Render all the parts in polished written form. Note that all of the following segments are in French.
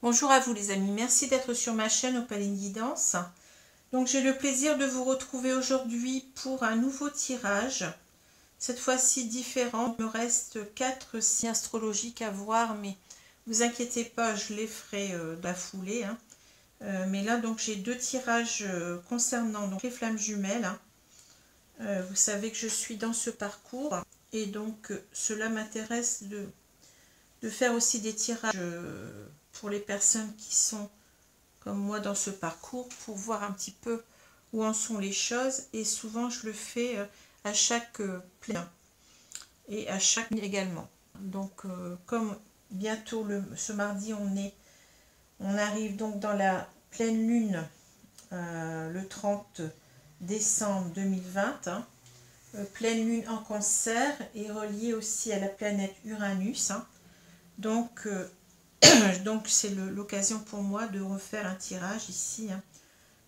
Bonjour à vous les amis, merci d'être sur ma chaîne Opaline Guidance. Donc j'ai le plaisir de vous retrouver aujourd'hui pour un nouveau tirage. Cette fois-ci différent, il me reste 4 signes astrologiques à voir, mais vous inquiétez pas, je les ferai dans la foulée. Mais là donc j'ai 2 tirages concernant donc, les flammes jumelles. Vous savez que je suis dans ce parcours et donc cela m'intéresse de faire aussi des tirages pour les personnes qui sont comme moi dans ce parcours pour voir un petit peu où en sont les choses, et souvent je le fais à chaque plein et à chaque nuit également. Donc comme bientôt ce mardi on arrive donc dans la pleine lune le 30 décembre 2020, pleine lune en Cancer et reliée aussi à la planète Uranus, donc donc c'est l'occasion pour moi de refaire un tirage ici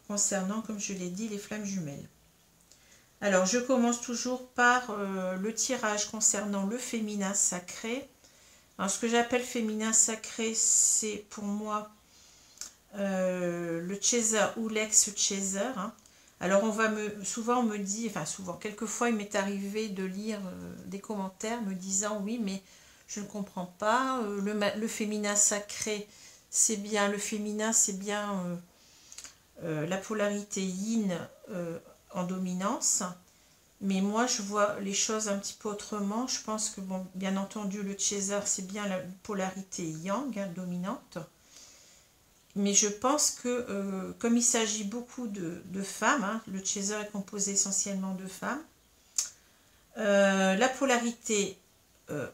concernant, comme je l'ai dit, les flammes jumelles. Alors je commence toujours par le tirage concernant le féminin sacré. Alors ce que j'appelle féminin sacré, c'est pour moi le Chaser ou l'ex-Chaser. Alors souvent on me dit, enfin souvent, quelquefois il m'est arrivé de lire des commentaires me disant oui mais je ne comprends pas, le féminin sacré c'est bien, le féminin c'est bien la polarité yin en dominance, mais moi je vois les choses un petit peu autrement. Je pense que bon, bien entendu le Chaser c'est bien la polarité yang dominante, mais je pense que comme il s'agit beaucoup de femmes, le Chaser est composé essentiellement de femmes, la polarité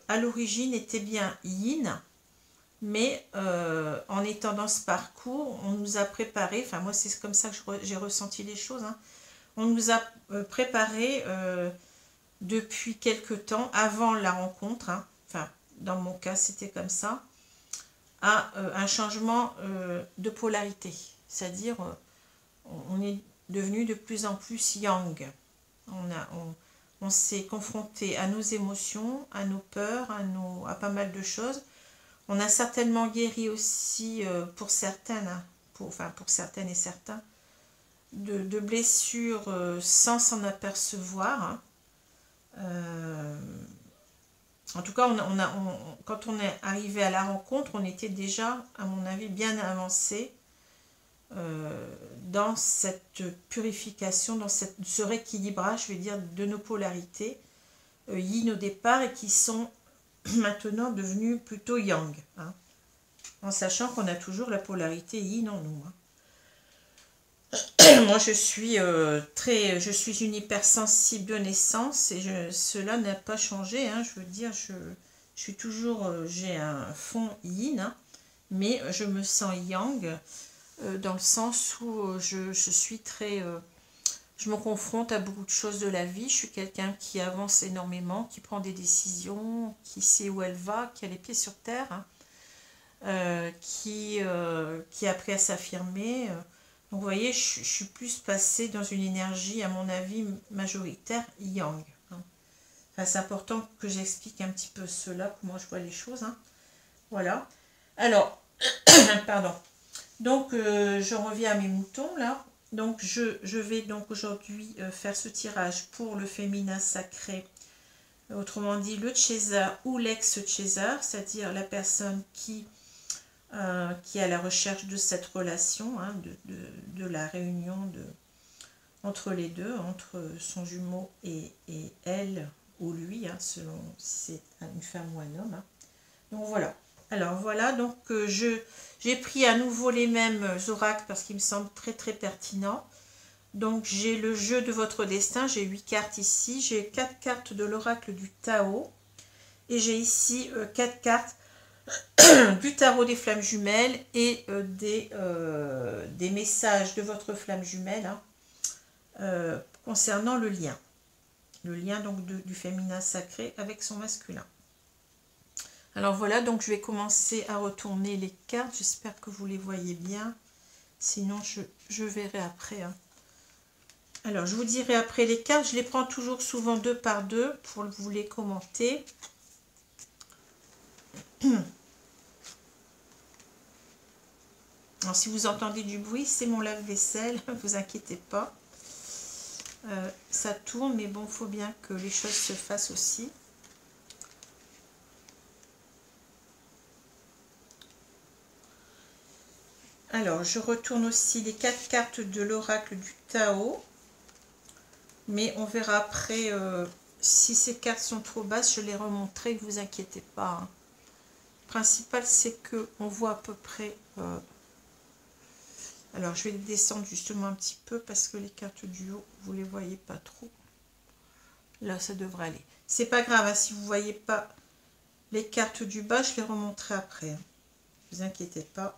à l'origine était bien yin, mais en étant dans ce parcours, on nous a préparé, enfin moi c'est comme ça que j'ai ressenti les choses, on nous a préparé depuis quelque temps, avant la rencontre, enfin dans mon cas c'était comme ça, à un changement de polarité, c'est-à-dire on est devenu de plus en plus yang, on s'est confronté à nos émotions, à nos peurs, à pas mal de choses. On a certainement guéri aussi pour certaines, pour certaines et certains, de blessures sans s'en apercevoir. En tout cas, quand on est arrivé à la rencontre, on était déjà, à mon avis, bien avancé dans cette purification, dans ce rééquilibrage, je vais dire, de nos polarités yin au départ et qui sont maintenant devenues plutôt yang, en sachant qu'on a toujours la polarité yin en nous. Moi je suis je suis une hypersensible de naissance et cela n'a pas changé, je veux dire, je suis toujours, j'ai un fond yin, mais je me sens yang dans le sens où je suis très je me confronte à beaucoup de choses de la vie. Je suis quelqu'un qui avance énormément, qui prend des décisions, qui sait où elle va, qui a les pieds sur terre, qui a appris à s'affirmer. Donc vous voyez, je suis plus passée dans une énergie, à mon avis, majoritaire yang. Enfin, c'est important que j'explique un petit peu cela, comment je vois les choses. Voilà. Alors, pardon. Donc, je reviens à mes moutons, là. Donc, je vais donc aujourd'hui faire ce tirage pour le féminin sacré, autrement dit le Chaser ou l'ex-Chaser, c'est-à-dire la personne qui est à la recherche de cette relation, de la réunion entre les deux, entre son jumeau et elle ou lui, selon si c'est une femme ou un homme. Donc voilà. Alors voilà, donc j'ai pris à nouveau les mêmes oracles parce qu'ils me semblent très très pertinents. Donc j'ai le jeu de votre destin, j'ai 8 cartes ici, j'ai 4 cartes de l'oracle du Tao et j'ai ici 4 cartes du tarot des flammes jumelles et des messages de votre flamme jumelle concernant le lien. Le lien donc du féminin sacré avec son masculin. Alors voilà, donc je vais commencer à retourner les cartes. J'espère que vous les voyez bien. Sinon, je verrai après. Alors, je vous dirai après les cartes. Je les prends toujours souvent 2 par 2 pour vous les commenter. Alors, si vous entendez du bruit, c'est mon lave-vaisselle, ne vous inquiétez pas. Ça tourne, mais bon, il faut bien que les choses se fassent aussi. Alors, je retourne aussi les 4 cartes de l'oracle du Tao. Mais on verra après, si ces cartes sont trop basses, je les remonterai, ne vous inquiétez pas. Hein. Le principal, c'est qu'on voit à peu près... Alors, je vais les descendre justement un petit peu parce que les cartes du haut, vous ne les voyez pas trop. Là, ça devrait aller. C'est pas grave, hein, si vous ne voyez pas les cartes du bas, je les remonterai après. Hein. Ne vous inquiétez pas.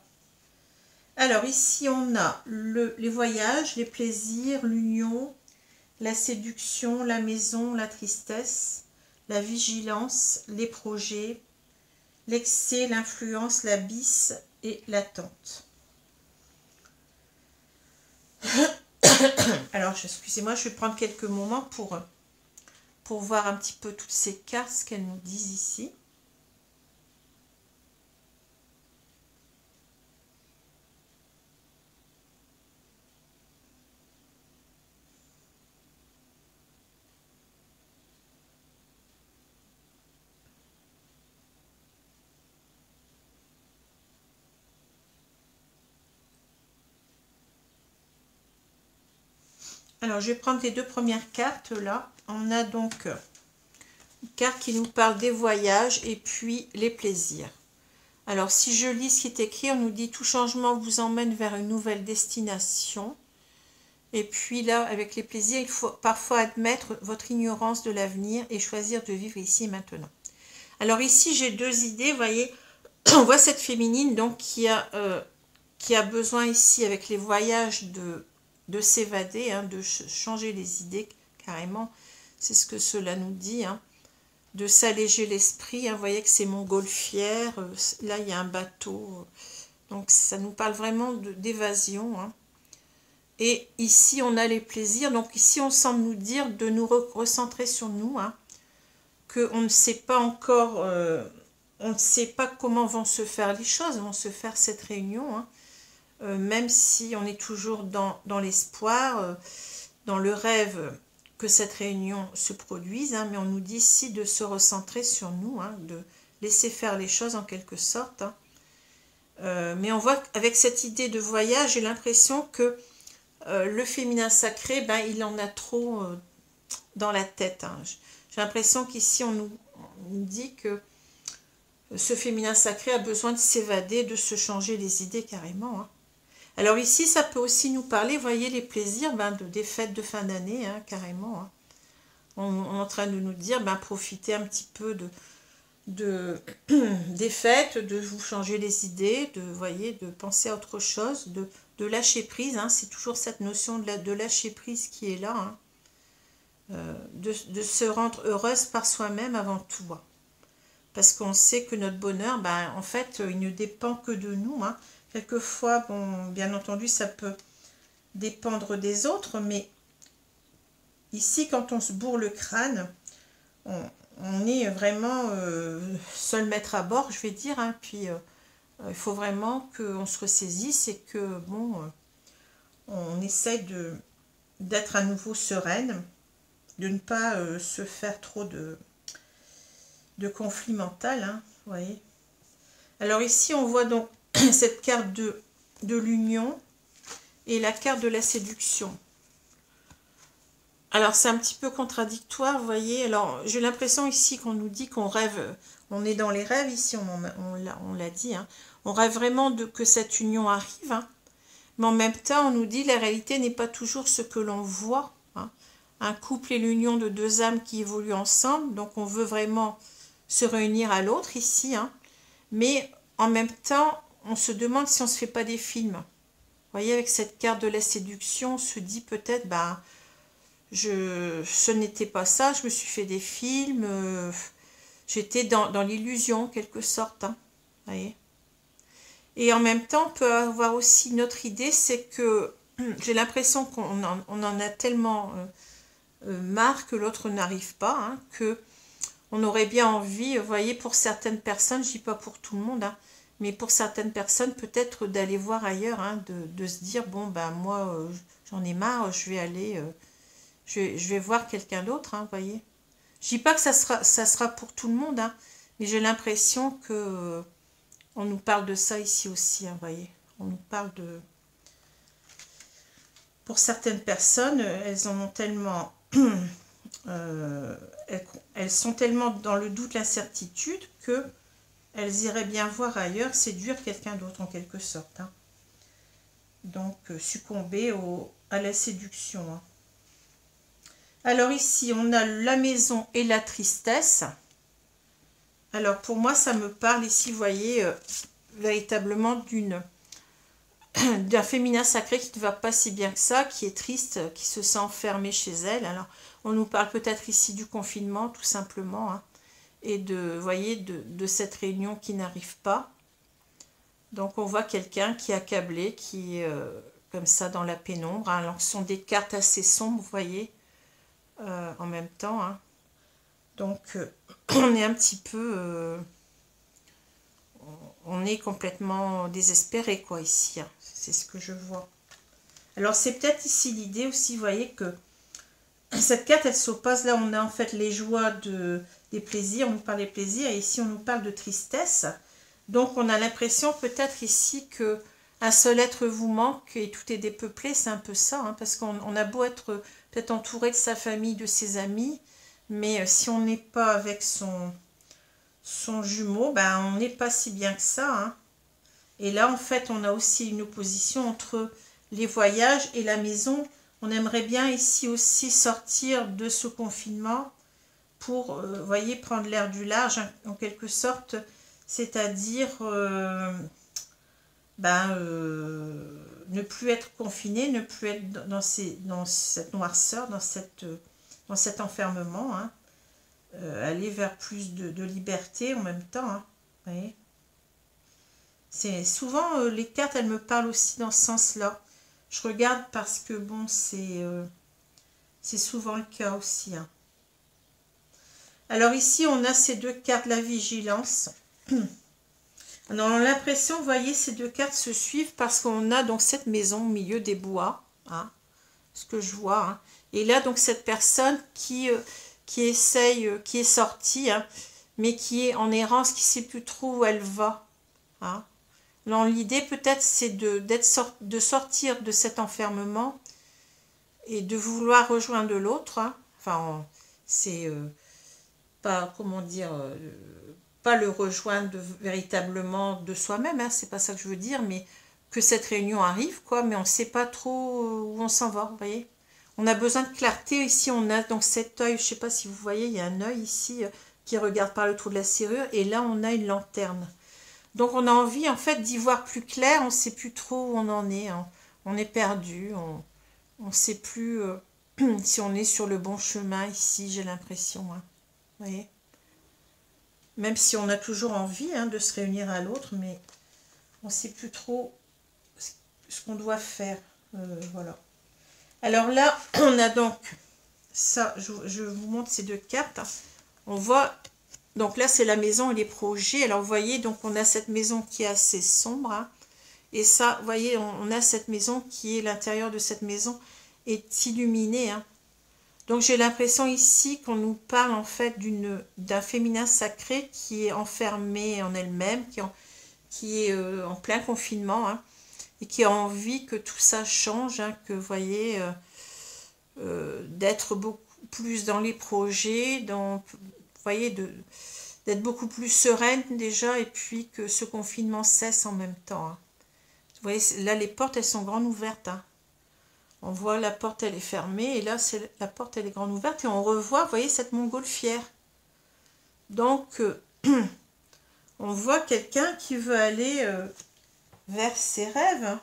Alors, ici, on a les voyages, les plaisirs, l'union, la séduction, la maison, la tristesse, la vigilance, les projets, l'excès, l'influence, l'abysse et l'attente. Alors, excusez-moi, je vais prendre quelques moments pour voir un petit peu toutes ces cartes, ce qu'elles nous disent ici. Alors, je vais prendre les 2 premières cartes là. On a donc une carte qui nous parle des voyages et puis les plaisirs. Alors, si je lis ce qui est écrit, on nous dit « Tout changement vous emmène vers une nouvelle destination. » Et puis là, avec les plaisirs, il faut parfois admettre votre ignorance de l'avenir et choisir de vivre ici et maintenant. Alors ici, j'ai 2 idées, vous voyez. On voit cette féminine donc qui a besoin ici, avec les voyages, de s'évader, hein, de changer les idées carrément. C'est ce que cela nous dit, hein, de s'alléger l'esprit. Hein, vous voyez que c'est montgolfière. Là, il y a un bateau. Donc, ça nous parle vraiment d'évasion. Hein. Et ici, on a les plaisirs. Donc, ici, on semble nous dire de nous recentrer sur nous. Hein, qu'on ne sait pas encore... on ne sait pas comment vont se faire les choses, vont se faire cette réunion. Hein. Même si on est toujours dans l'espoir, dans le rêve que cette réunion se produise, hein, mais on nous dit ici de se recentrer sur nous, hein, de laisser faire les choses en quelque sorte. Hein. Mais on voit qu'avec cette idée de voyage, j'ai l'impression que le féminin sacré, ben, il en a trop dans la tête. Hein. J'ai l'impression qu'ici on nous dit que ce féminin sacré a besoin de s'évader, de se changer les idées carrément. Hein. Alors ici, ça peut aussi nous parler, voyez, les plaisirs des fêtes de fin d'année, hein, carrément. Hein. On est en train de nous dire, profitez un petit peu des fêtes, de vous changer les idées, de penser à autre chose, de lâcher prise. Hein. C'est toujours cette notion de lâcher prise qui est là. Hein. De se rendre heureuse par soi-même avant tout. Hein. Parce qu'on sait que notre bonheur, en fait, il ne dépend que de nous. Hein. Quelquefois, bon, bien entendu, ça peut dépendre des autres, mais ici, quand on se bourre le crâne, on est vraiment seul maître à bord, je vais dire. Hein. Puis, il faut vraiment qu'on se ressaisisse et que, bon, on essaye d'être à nouveau sereine, de ne pas se faire trop de conflit mental, hein, vous voyez. Alors ici, on voit donc cette carte de l'union et la carte de la séduction. Alors, c'est un petit peu contradictoire, vous voyez. Alors, j'ai l'impression ici qu'on nous dit qu'on rêve, on est dans les rêves, ici, on l'a dit, hein. On rêve vraiment que cette union arrive, hein. Mais en même temps, on nous dit la réalité n'est pas toujours ce que l'on voit. Hein. Un couple est l'union de 2 âmes qui évoluent ensemble, donc on veut vraiment se réunir à l'autre ici, hein. Mais en même temps, on se demande si on ne se fait pas des films. Vous voyez, avec cette carte de la séduction, on se dit peut-être, ce n'était pas ça, je me suis fait des films, j'étais dans l'illusion, en quelque sorte. Hein, vous voyez. Et en même temps, on peut avoir aussi une autre idée, c'est que j'ai l'impression qu'on en a tellement marre que l'autre n'arrive pas, hein, que on aurait bien envie, vous voyez, pour certaines personnes, je ne dis pas pour tout le monde, hein, Mais pour certaines personnes, peut-être d'aller voir ailleurs, hein, de se dire, bon, ben moi, j'en ai marre, je vais aller, je vais voir quelqu'un d'autre, hein, vous voyez. Je dis pas que ça sera pour tout le monde, hein, mais j'ai l'impression que on nous parle de ça ici aussi, hein, vous voyez. On nous parle de... Pour certaines personnes, elles en ont tellement... elles sont tellement dans le doute, l'incertitude, que elles iraient bien voir ailleurs, séduire quelqu'un d'autre en quelque sorte. Hein. Donc, succomber à la séduction. Hein. Alors ici, on a la maison et la tristesse. Alors, pour moi, ça me parle ici, vous voyez, véritablement d'un féminin sacré qui ne va pas si bien que ça, qui est triste, qui se sent enfermé chez elle. Alors, on nous parle peut-être ici du confinement, tout simplement, hein, et vous voyez, de cette réunion qui n'arrive pas. Donc, on voit quelqu'un qui est accablé, qui est comme ça dans la pénombre. Hein. Alors, ce sont des cartes assez sombres, vous voyez, en même temps. Hein. Donc, on est un petit peu... on est complètement désespéré, quoi, ici. Hein. C'est ce que je vois. Alors, c'est peut-être ici l'idée aussi, vous voyez, que cette carte, elle s'oppose. Là, on a en fait les joies des plaisirs. On nous parle des plaisirs. Et ici, on nous parle de tristesse. Donc, on a l'impression peut-être ici que un seul être vous manque et tout est dépeuplé. C'est un peu ça. Hein, parce qu'on a beau être peut-être entouré de sa famille, de ses amis. Mais si on n'est pas avec son jumeau, ben, on n'est pas si bien que ça. Hein. Et là, en fait, on a aussi une opposition entre les voyages et la maison. On aimerait bien ici aussi sortir de ce confinement pour, vous voyez, prendre l'air du large, hein, en quelque sorte, c'est-à-dire ne plus être confiné, ne plus être dans cette noirceur, dans cet enfermement, hein. Aller vers plus de liberté en même temps, hein, vous voyez. C'est souvent les cartes, elles me parlent aussi dans ce sens-là. Je regarde parce que bon, c'est souvent le cas aussi. Hein. Alors ici, on a ces deux cartes, la vigilance. On a l'impression, vous voyez, ces deux cartes se suivent parce qu'on a donc cette maison au milieu des bois, hein, ce que je vois. Hein. Et là, donc cette personne qui essaye, qui est sortie, hein, mais qui est en errance, qui ne sait plus trop où elle va. Hein. L'idée peut-être c'est de sortir de cet enfermement et de vouloir rejoindre l'autre. Hein. Enfin, c'est pas, comment dire, pas le rejoindre véritablement de soi-même, hein, c'est pas ça que je veux dire, mais que cette réunion arrive, quoi, mais on ne sait pas trop où on s'en va, vous voyez. On a besoin de clarté. Ici, on a donc cet œil, je ne sais pas si vous voyez, il y a un œil ici qui regarde par le trou de la serrure, et là, on a une lanterne. Donc, on a envie, en fait, d'y voir plus clair. On ne sait plus trop où on en est. Hein. On est perdu. On ne sait plus si on est sur le bon chemin ici, j'ai l'impression. Hein. Vous voyez ? Même si on a toujours envie, hein, de se réunir à l'autre, mais on ne sait plus trop ce qu'on doit faire. Voilà. Alors là, on a donc ça, je vous montre ces deux cartes. On voit, donc là c'est la maison et les projets. Alors vous voyez, donc on a cette maison qui est assez sombre. Hein, et ça, vous voyez, on a cette maison qui est, l'intérieur de cette maison est illuminé. Hein. Donc j'ai l'impression ici qu'on nous parle en fait d'un féminin sacré qui est enfermé en elle-même, qui est en plein confinement. Hein, et qui a envie que tout ça change, hein, que vous voyez, d'être beaucoup plus dans les projets, vous voyez, d'être beaucoup plus sereine déjà, et puis que ce confinement cesse en même temps. Hein. Vous voyez, là les portes, elles sont grandes ouvertes. Hein. On voit la porte, elle est fermée, et là, la porte, elle est grande ouverte, et on revoit, vous voyez, cette montgolfière. Donc, on voit quelqu'un qui veut aller... vers ses rêves,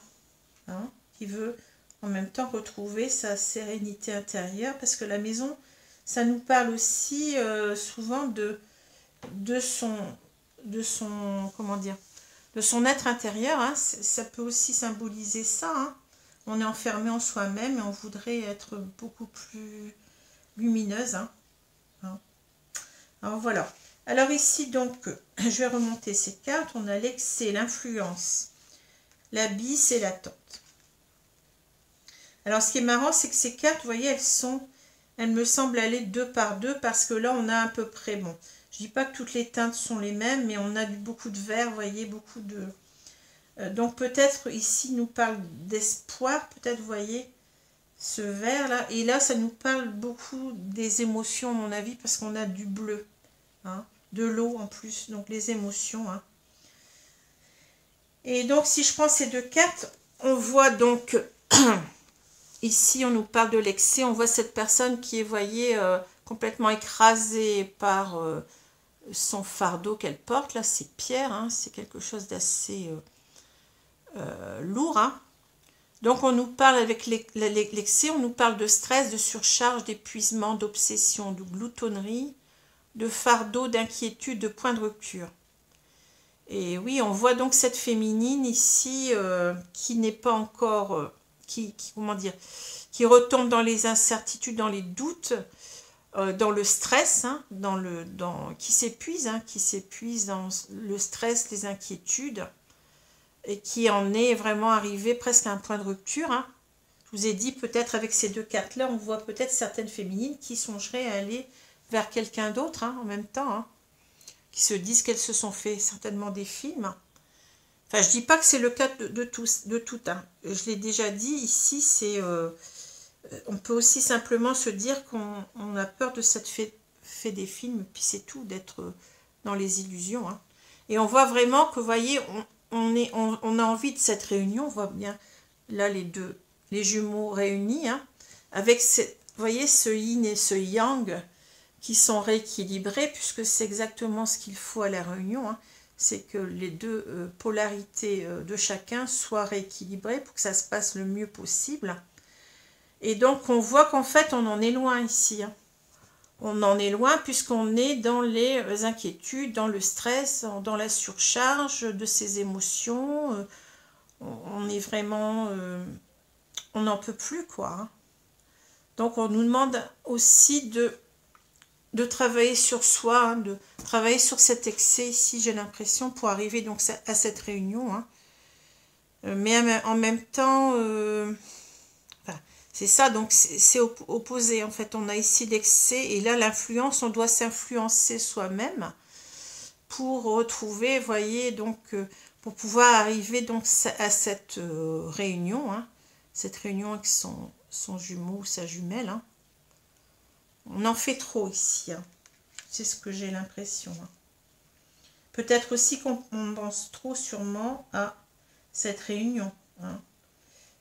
hein, qui veut en même temps retrouver sa sérénité intérieure, parce que la maison, ça nous parle aussi souvent de son comment dire, de son être intérieur. Hein. Ça peut aussi symboliser ça. Hein. On est enfermé en soi-même et on voudrait être beaucoup plus lumineuse. Hein. Alors voilà. Alors ici, donc, je vais remonter ces cartes. On a l'excès, l'influence, l'abysse et l'attente. Alors, ce qui est marrant, c'est que ces cartes, vous voyez, elles me semblent aller deux par deux parce que là, on a à peu près, bon, je dis pas que toutes les teintes sont les mêmes, mais on a beaucoup de vert, vous voyez, beaucoup de... donc, peut-être, ici, nous parle d'espoir, peut-être, vous voyez, ce vert là, et là, ça nous parle beaucoup des émotions, à mon avis, parce qu'on a du bleu, hein, de l'eau en plus, donc les émotions, hein. Et donc, si je prends ces deux cartes, on voit donc... Ici, on nous parle de l'excès. On voit cette personne qui est, voyez, complètement écrasée par son fardeau qu'elle porte. Là, c'est pierre, hein, c'est quelque chose d'assez lourd. Hein. Donc, on nous parle avec l'excès, on nous parle de stress, de surcharge, d'épuisement, d'obsession, de gloutonnerie, de fardeau, d'inquiétude, de point de rupture. Et oui, on voit donc cette féminine ici qui n'est pas encore... comment dire, qui retombe dans les incertitudes, dans les doutes, dans le stress, hein, qui s'épuise dans le stress, les inquiétudes, et qui en est vraiment arrivé presque à un point de rupture. Hein. Je vous ai dit, peut-être avec ces deux cartes-là, on voit peut-être certaines féminines qui songeraient à aller vers quelqu'un d'autre hein, en même temps, hein, qui se disent qu'elles se sont fait certainement des films. Enfin, je ne dis pas que c'est le cas de tout. Hein. Je l'ai déjà dit, ici, c'est... on peut aussi simplement se dire qu'on a peur de cette fait des films, puis c'est tout, d'être dans les illusions. Hein. Et on voit vraiment que, vous voyez, on a envie de cette réunion. On voit bien, là, les jumeaux réunis, hein, avec, vous voyez, ce yin et ce yang qui sont rééquilibrés, puisque c'est exactement ce qu'il faut à la réunion, hein. C'est que les deux polarités de chacun soient rééquilibrées pour que ça se passe le mieux possible. Et donc, on voit qu'en fait, on en est loin ici. Hein. On en est loin puisqu'on est dans les inquiétudes, dans le stress, dans la surcharge de ses émotions. On est vraiment... on n'en peut plus, quoi. Hein. Donc, on nous demande aussi de travailler sur soi, hein, de travailler sur cet excès ici, j'ai l'impression, pour arriver donc à cette réunion. Hein. Mais en même temps, enfin, c'est ça, donc c'est opposé. En fait, on a ici l'excès et là l'influence, on doit s'influencer soi-même pour retrouver, vous voyez, donc pour pouvoir arriver donc à cette réunion, hein, cette réunion avec son jumeau ou sa jumelle. Hein. On en fait trop ici, hein. C'est ce que j'ai l'impression. Hein. Peut-être aussi qu'on pense trop sûrement à cette réunion. Hein.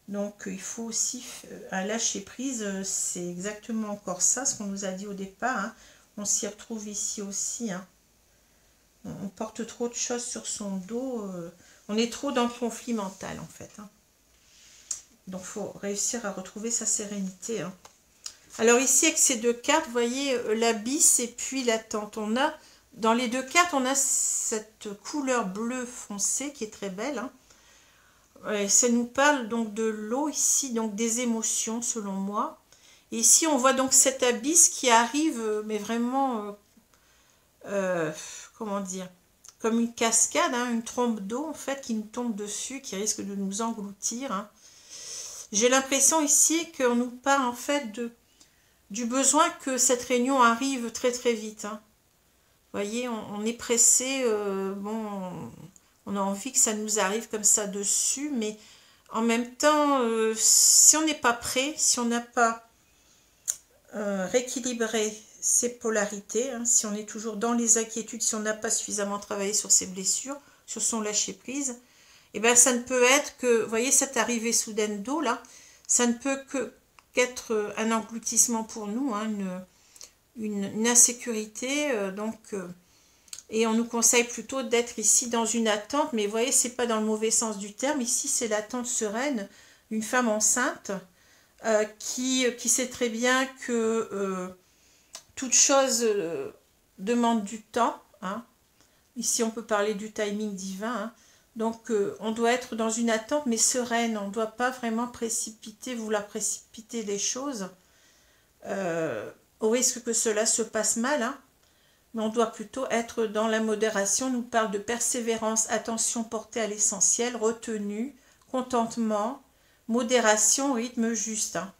Donc il faut aussi un lâcher prise, c'est exactement encore ça, ce qu'on nous a dit au départ. Hein. On s'y retrouve ici aussi. Hein. On porte trop de choses sur son dos, on est trop dans le conflit mental en fait. Hein. Donc il faut réussir à retrouver sa sérénité. Hein. Alors ici, avec ces deux cartes, vous voyez l'abysse et puis l'attente. On a, dans les deux cartes, on a cette couleur bleu foncé qui est très belle. Hein. Et ça nous parle donc de l'eau ici, donc des émotions selon moi. Et ici, on voit donc cet abysse qui arrive, mais vraiment, comment dire, comme une cascade, hein, une trompe d'eau en fait qui nous tombe dessus, qui risque de nous engloutir. Hein. J'ai l'impression ici qu'on nous parle en fait du besoin que cette réunion arrive très très vite. Hein. Vous voyez, on est pressé, bon, on a envie que ça nous arrive comme ça dessus, mais en même temps, si on n'est pas prêt, si on n'a pas rééquilibré ses polarités, hein, si on est toujours dans les inquiétudes, si on n'a pas suffisamment travaillé sur ses blessures, sur son lâcher-prise, et bien ça ne peut être que, vous voyez, cette arrivée soudaine d'eau là, ça ne peut qu'être un engloutissement pour nous, hein, une insécurité, et on nous conseille plutôt d'être ici dans une attente, mais vous voyez, c'est pas dans le mauvais sens du terme, ici c'est l'attente sereine d'une femme enceinte qui sait très bien que toute chose demande du temps, hein. Ici on peut parler du timing divin, hein. Donc on doit être dans une attente mais sereine, on ne doit pas vraiment vouloir précipiter les choses au risque que cela se passe mal, hein. mais on doit plutôt être dans la modération. On nous parle de persévérance, attention portée à l'essentiel, retenue, contentement, modération, rythme juste. Hein.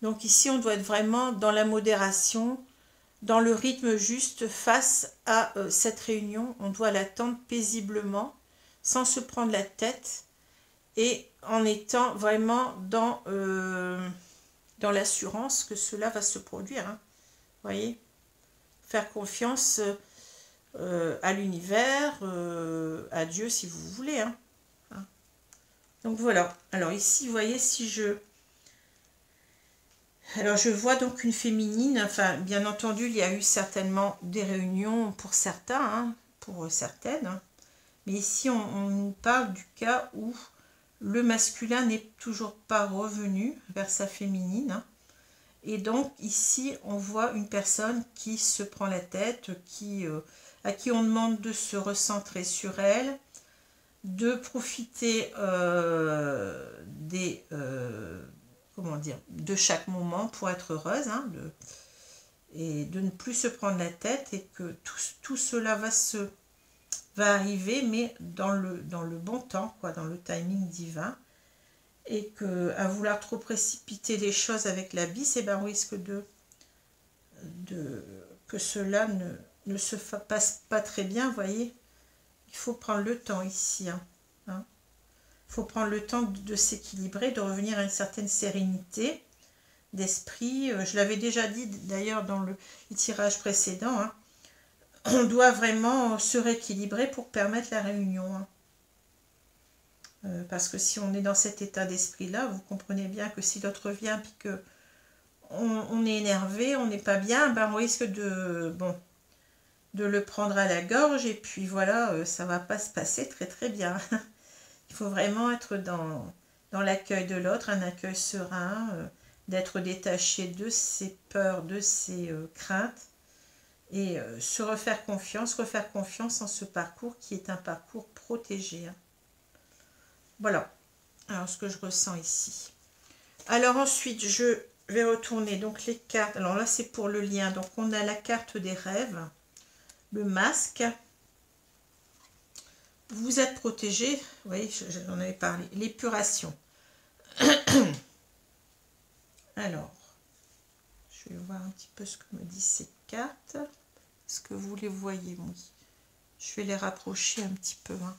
Donc ici, on doit être vraiment dans la modération, dans le rythme juste face à cette réunion. On doit l'attendre paisiblement, sans se prendre la tête et en étant vraiment dans l'assurance que cela va se produire. Hein. Voyez, faire confiance à l'univers, à Dieu si vous voulez. Hein. Hein. Donc voilà. Alors ici, vous voyez, si je... Alors je vois donc une féminine, enfin bien entendu il y a eu certainement des réunions pour certains, hein, pour certaines, hein. Mais ici on nous parle du cas où le masculin n'est toujours pas revenu vers sa féminine, hein. Et donc ici on voit une personne qui se prend la tête, à qui on demande de se recentrer sur elle, de profiter comment dire, de chaque moment pour être heureuse, hein, et de ne plus se prendre la tête, et que tout cela va arriver, mais dans le bon temps, quoi, dans le timing divin, et que à vouloir trop précipiter les choses avec la bise, eh ben, on risque que cela ne se passe pas très bien, vous voyez. Il faut prendre le temps ici, hein, hein. Il faut prendre le temps de s'équilibrer, de revenir à une certaine sérénité d'esprit. Je l'avais déjà dit d'ailleurs dans le tirage précédent. Hein. On doit vraiment se rééquilibrer pour permettre la réunion. Hein. Parce que si on est dans cet état d'esprit-là, vous comprenez bien que si l'autre vient et qu'on est énervé, on n'est pas bien, ben on risque de le prendre à la gorge, et puis voilà, ça ne va pas se passer très très bien. Il faut vraiment être dans l'accueil de l'autre, un accueil serein, d'être détaché de ses peurs, de ses craintes, et se refaire confiance en ce parcours qui est un parcours protégé. Hein. Voilà, alors ce que je ressens ici. Alors ensuite, je vais retourner donc les cartes. Alors là, c'est pour le lien. Donc on a la carte des rêves, le masque. Vous êtes protégé, oui, j'en avais parlé. L'épuration. Alors, je vais voir un petit peu ce que me disent ces cartes. Est-ce que vous les voyez? Oui. Je vais les rapprocher un petit peu. Hein.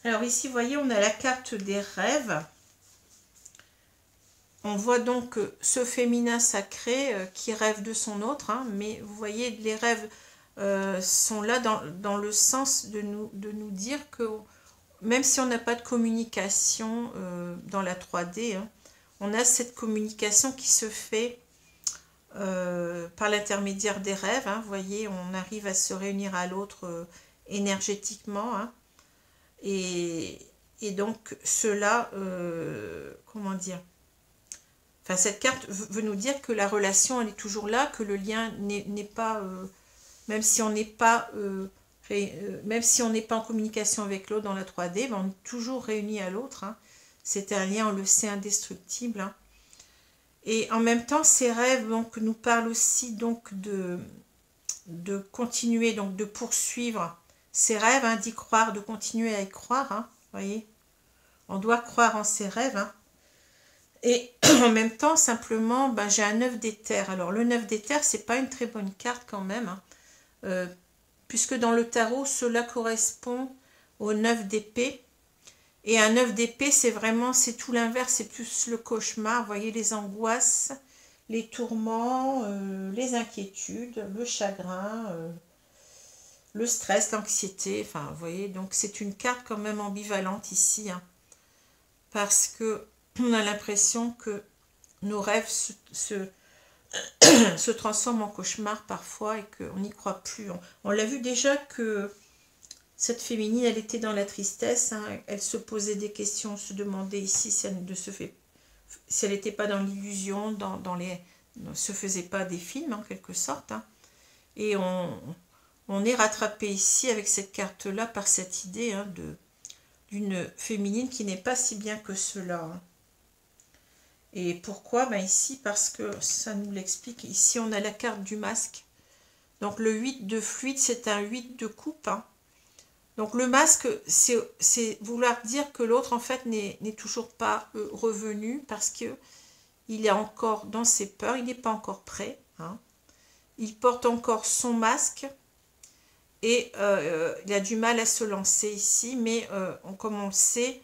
Alors ici, vous voyez, on a la carte des rêves. On voit donc ce féminin sacré qui rêve de son autre, hein, mais vous voyez, les rêves sont là dans le sens de nous dire que même si on n'a pas de communication dans la 3D, hein, on a cette communication qui se fait par l'intermédiaire des rêves. Hein, vous voyez, on arrive à se réunir à l'autre énergétiquement. Hein, et donc cela, comment dire, enfin, cette carte veut nous dire que la relation, elle est toujours là, que le lien n'est pas, même si on n'est pas, même si on n'est pas en communication avec l'autre dans la 3D, ben on est toujours réunis à l'autre. Hein. C'est un lien, on le sait, indestructible. Hein. Et en même temps, ces rêves donc, nous parlent aussi donc de continuer, donc de poursuivre ces rêves, hein, d'y croire, de continuer à y croire. Hein, voyez, on doit croire en ces rêves. Hein. Et en même temps, simplement, ben, j'ai un 9 d'éther. Alors, le 9 d'éther, c'est pas une très bonne carte quand même, hein, puisque dans le tarot, cela correspond au 9 d'épée. Et un 9 d'épée, c'est vraiment, c'est tout l'inverse, c'est plus le cauchemar. Vous voyez, les angoisses, les tourments, les inquiétudes, le chagrin, le stress, l'anxiété. Enfin, vous voyez, donc c'est une carte quand même ambivalente ici, hein, parce que on a l'impression que nos rêves se transforment en cauchemar parfois et qu'on n'y croit plus. On l'a vu déjà que Cette féminine, elle était dans la tristesse, hein. Elle se posait des questions, se demandait ici si elle n'était pas dans l'illusion, ne se faisait pas des films en quelque sorte, hein. Et on est rattrapé ici avec cette carte-là par cette idée, hein, d'une féminine qui n'est pas si bien que cela, hein. Et pourquoi? Ben ici, parce que ça nous l'explique. Ici, on a la carte du masque. Donc le 8 de fluide, c'est un 8 de coupe, hein. Donc le masque, c'est vouloir dire que l'autre, en fait, n'est toujours pas revenu parce qu'il est encore dans ses peurs, il n'est pas encore prêt, hein. Il porte encore son masque et il a du mal à se lancer ici, mais comme on le sait,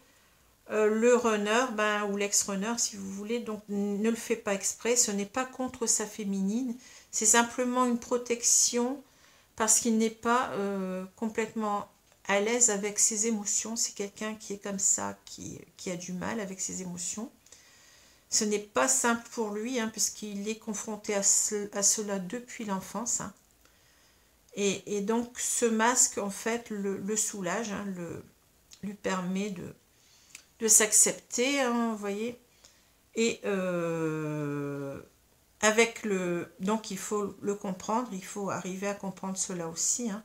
le runner, ou l'ex-runner, si vous voulez, donc ne le fait pas exprès, ce n'est pas contre sa féminine, c'est simplement une protection parce qu'il n'est pas complètement à l'aise avec ses émotions. C'est quelqu'un qui est comme ça, qui a du mal avec ses émotions. Ce n'est pas simple pour lui, hein, puisqu'il est confronté à cela depuis l'enfance, hein. Et donc ce masque, en fait, le soulage, hein, lui permet de s'accepter, hein, vous voyez. Et donc il faut le comprendre, il faut arriver à comprendre cela aussi, hein.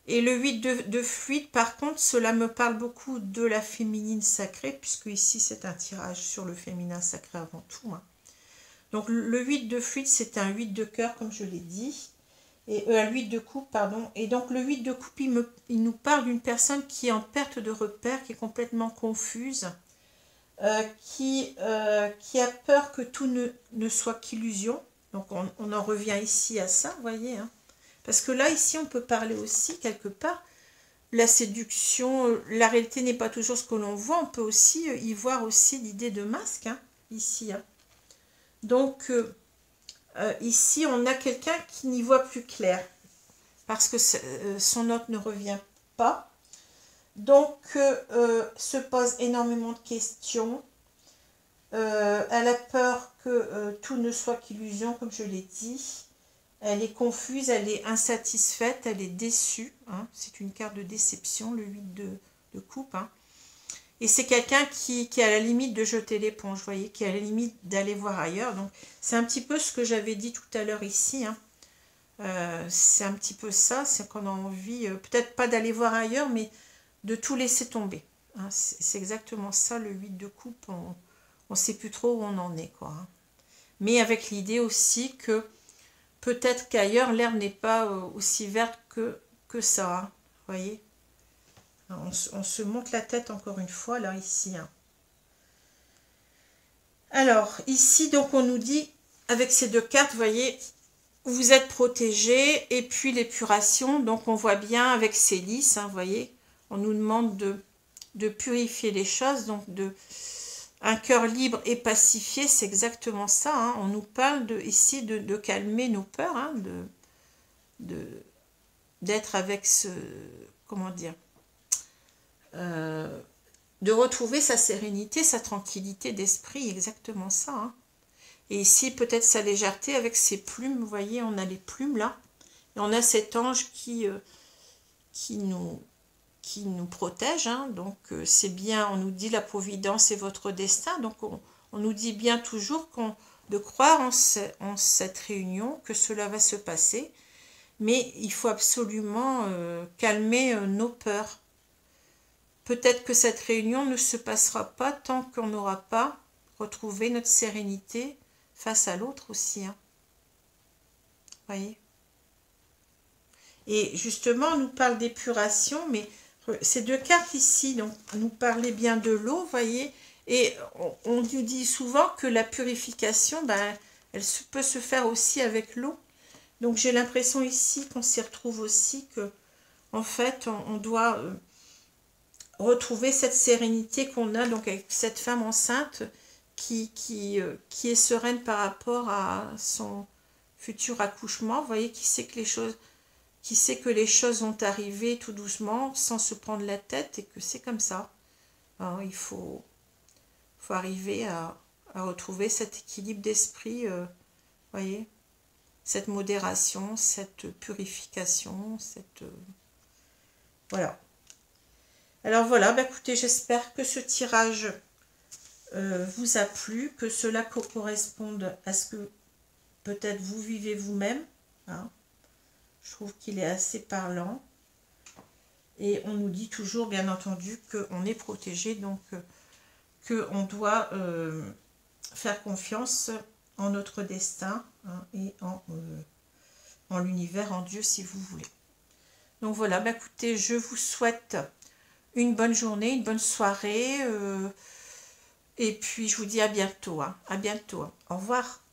Et le 8 de fluide, par contre, cela me parle beaucoup de la féminine sacrée, puisque ici c'est un tirage sur le féminin sacré avant tout, hein. Donc le 8 de fluide, c'est un 8 de cœur, comme je l'ai dit, et un 8 de coupe, pardon. Et donc le 8 de coupe, il nous parle d'une personne qui est en perte de repère, qui est complètement confuse, qui a peur que tout ne soit qu'illusion. Donc on en revient ici à ça, vous voyez, hein. Parce que là, ici, on peut parler aussi, quelque part, la séduction, la réalité n'est pas toujours ce que l'on voit, on peut aussi y voir aussi l'idée de masque, hein, ici, hein. Donc, ici, on a quelqu'un qui n'y voit plus clair, parce que son note ne revient pas. Donc, se pose énormément de questions. Elle a peur que tout ne soit qu'illusion, comme je l'ai dit. Elle est confuse, elle est insatisfaite, elle est déçue, hein. C'est une carte de déception, le 8 de coupe, hein. Et c'est quelqu'un qui est à la limite de jeter l'éponge, vous voyez, qui est à la limite d'aller voir ailleurs. Donc, c'est un petit peu ce que j'avais dit tout à l'heure ici, hein. C'est un petit peu ça, c'est qu'on a envie, peut-être pas d'aller voir ailleurs, mais de tout laisser tomber, hein. C'est exactement ça, le 8 de coupe, on ne sait plus trop où on en est, quoi, hein. Mais avec l'idée aussi que peut-être qu'ailleurs, l'herbe n'est pas aussi verte que ça, hein, vous voyez. On se monte la tête encore une fois, là, ici, hein. Alors, ici, donc, on nous dit, avec ces deux cartes, vous voyez, vous êtes protégé, et puis l'épuration, donc on voit bien avec ces lys, hein, vous voyez, on nous demande de purifier les choses, donc un cœur libre et pacifié, c'est exactement ça, hein. On nous parle ici de calmer nos peurs, hein, d'être avec comment dire, de retrouver sa sérénité, sa tranquillité d'esprit, exactement ça, hein. Et ici, peut-être sa légèreté avec ses plumes, vous voyez, on a les plumes là, et on a cet ange qui nous protège, hein. Donc c'est bien, on nous dit la providence est votre destin, donc on nous dit bien toujours de croire en cette réunion, que cela va se passer, mais il faut absolument calmer nos peurs. Peut-être que cette réunion ne se passera pas tant qu'on n'aura pas retrouvé notre sérénité face à l'autre aussi, hein. Voyez. Et justement, on nous parle d'épuration, mais ces deux cartes ici, donc, nous parlaient bien de l'eau, vous voyez, et on nous dit souvent que la purification, elle peut se faire aussi avec l'eau. Donc j'ai l'impression ici qu'on s'y retrouve aussi, que en fait, on doit retrouver cette sérénité qu'on a donc avec cette femme enceinte qui est sereine par rapport à son futur accouchement, vous voyez, qui sait que les choses vont arriver tout doucement, sans se prendre la tête, et que c'est comme ça. Alors, il faut arriver à retrouver cet équilibre d'esprit, voyez, cette modération, cette purification, Voilà. Alors voilà, bah écoutez, j'espère que ce tirage vous a plu, que cela corresponde à ce que peut-être vous vivez vous-même. Hein. Je trouve qu'il est assez parlant. Et on nous dit toujours, bien entendu, qu'on est protégé, donc qu'on doit faire confiance en notre destin, hein, et en l'univers, en Dieu, si vous voulez. Donc voilà, bah écoutez, je vous souhaite une bonne journée, une bonne soirée, et puis je vous dis à bientôt, hein, à bientôt. Au revoir.